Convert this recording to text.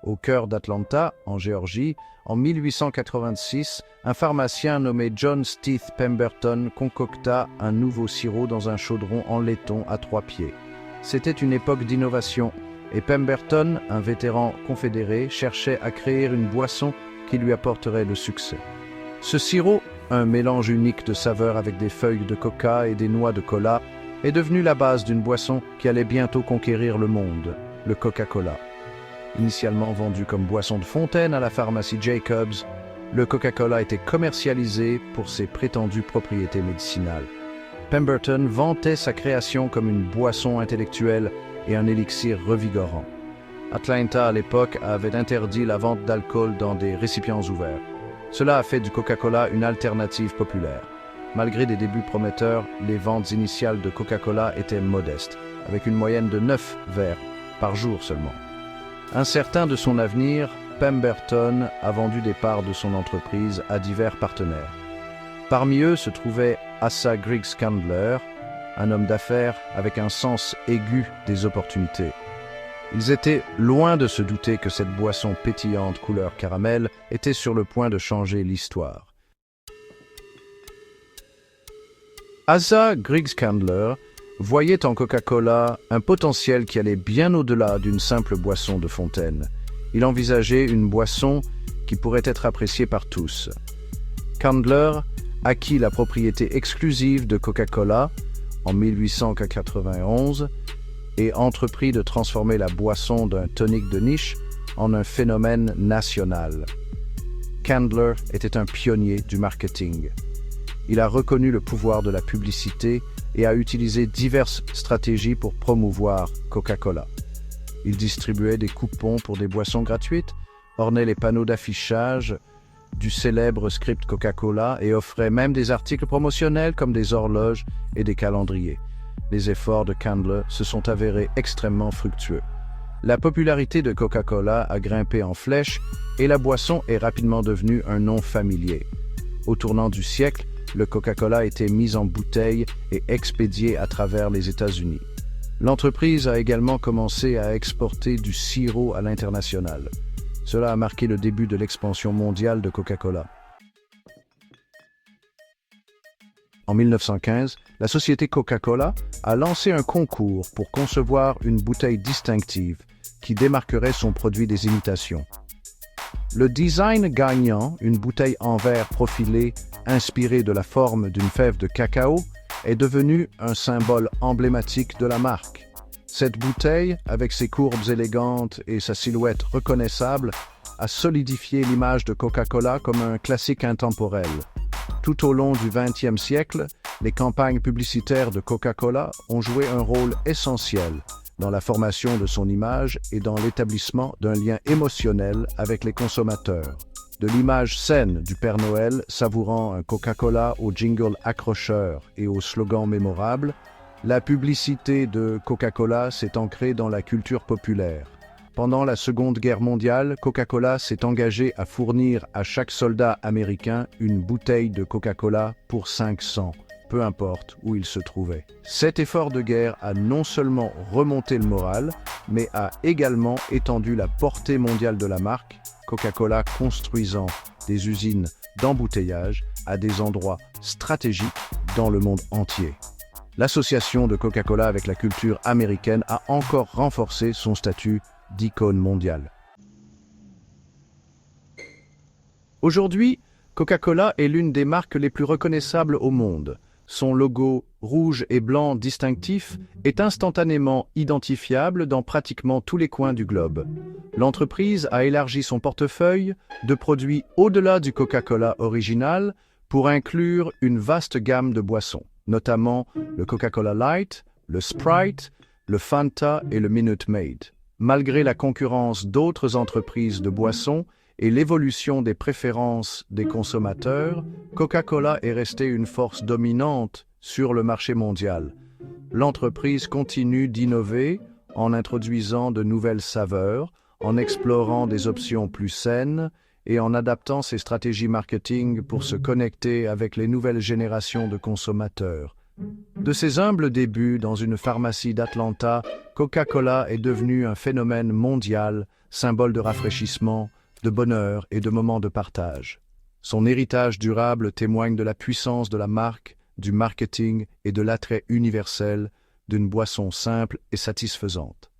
Au cœur d'Atlanta, en Géorgie, en 1886, un pharmacien nommé John Stith Pemberton concocta un nouveau sirop dans un chaudron en laiton à 3 pieds. C'était une époque d'innovation, et Pemberton, un vétéran confédéré, cherchait à créer une boisson qui lui apporterait le succès. Ce sirop, un mélange unique de saveurs avec des feuilles de coca et des noix de cola, est devenu la base d'une boisson qui allait bientôt conquérir le monde, le Coca-Cola. Initialement vendu comme boisson de fontaine à la pharmacie Jacobs, le Coca-Cola était commercialisé pour ses prétendues propriétés médicinales. Pemberton vantait sa création comme une boisson intellectuelle et un élixir revigorant. Atlanta, à l'époque, avait interdit la vente d'alcool dans des récipients ouverts. Cela a fait du Coca-Cola une alternative populaire. Malgré des débuts prometteurs, les ventes initiales de Coca-Cola étaient modestes, avec une moyenne de 9 verres par jour seulement. Incertain de son avenir, Pemberton a vendu des parts de son entreprise à divers partenaires. Parmi eux se trouvait Asa Griggs Candler, un homme d'affaires avec un sens aigu des opportunités. Ils étaient loin de se douter que cette boisson pétillante couleur caramel était sur le point de changer l'histoire. Asa Griggs Candler voyait en Coca-Cola un potentiel qui allait bien au-delà d'une simple boisson de fontaine. Il envisageait une boisson qui pourrait être appréciée par tous. Candler acquit la propriété exclusive de Coca-Cola en 1891 et entreprit de transformer la boisson d'un tonique de niche en un phénomène national. Candler était un pionnier du marketing. Il a reconnu le pouvoir de la publicité et a utilisé diverses stratégies pour promouvoir Coca-Cola. Il distribuait des coupons pour des boissons gratuites, ornait les panneaux d'affichage du célèbre script Coca-Cola et offrait même des articles promotionnels comme des horloges et des calendriers. Les efforts de Candler se sont avérés extrêmement fructueux. La popularité de Coca-Cola a grimpé en flèche et la boisson est rapidement devenue un nom familier. Au tournant du siècle, le Coca-Cola a été mis en bouteille et expédié à travers les États-Unis. L'entreprise a également commencé à exporter du sirop à l'international. Cela a marqué le début de l'expansion mondiale de Coca-Cola. En 1915, la société Coca-Cola a lancé un concours pour concevoir une bouteille distinctive qui démarquerait son produit des imitations. Le design gagnant, une bouteille en verre profilée inspirée de la forme d'une fève de cacao, est devenu un symbole emblématique de la marque. Cette bouteille, avec ses courbes élégantes et sa silhouette reconnaissable, a solidifié l'image de Coca-Cola comme un classique intemporel. Tout au long du XXe siècle, les campagnes publicitaires de Coca-Cola ont joué un rôle essentiel dans la formation de son image et dans l'établissement d'un lien émotionnel avec les consommateurs. De l'image saine du Père Noël savourant un Coca-Cola au jingle accrocheur et au slogan mémorable, la publicité de Coca-Cola s'est ancrée dans la culture populaire. Pendant la Seconde Guerre mondiale, Coca-Cola s'est engagé à fournir à chaque soldat américain une bouteille de Coca-Cola pour 500, peu importe où il se trouvait. Cet effort de guerre a non seulement remonté le moral, mais a également étendu la portée mondiale de la marque, Coca-Cola construisant des usines d'embouteillage à des endroits stratégiques dans le monde entier. L'association de Coca-Cola avec la culture américaine a encore renforcé son statut d'icône mondiale. Aujourd'hui, Coca-Cola est l'une des marques les plus reconnaissables au monde. Son logo rouge et blanc distinctif est instantanément identifiable dans pratiquement tous les coins du globe. L'entreprise a élargi son portefeuille de produits au-delà du Coca-Cola original pour inclure une vaste gamme de boissons, notamment le Coca-Cola Light, le Sprite, le Fanta et le Minute Maid. Malgré la concurrence d'autres entreprises de boissons et l'évolution des préférences des consommateurs, Coca-Cola est restée une force dominante sur le marché mondial. L'entreprise continue d'innover en introduisant de nouvelles saveurs, en explorant des options plus saines et en adaptant ses stratégies marketing pour se connecter avec les nouvelles générations de consommateurs. De ses humbles débuts dans une pharmacie d'Atlanta, Coca-Cola est devenu un phénomène mondial, symbole de rafraîchissement, de bonheur et de moments de partage. Son héritage durable témoigne de la puissance de la marque, du marketing et de l'attrait universel d'une boisson simple et satisfaisante.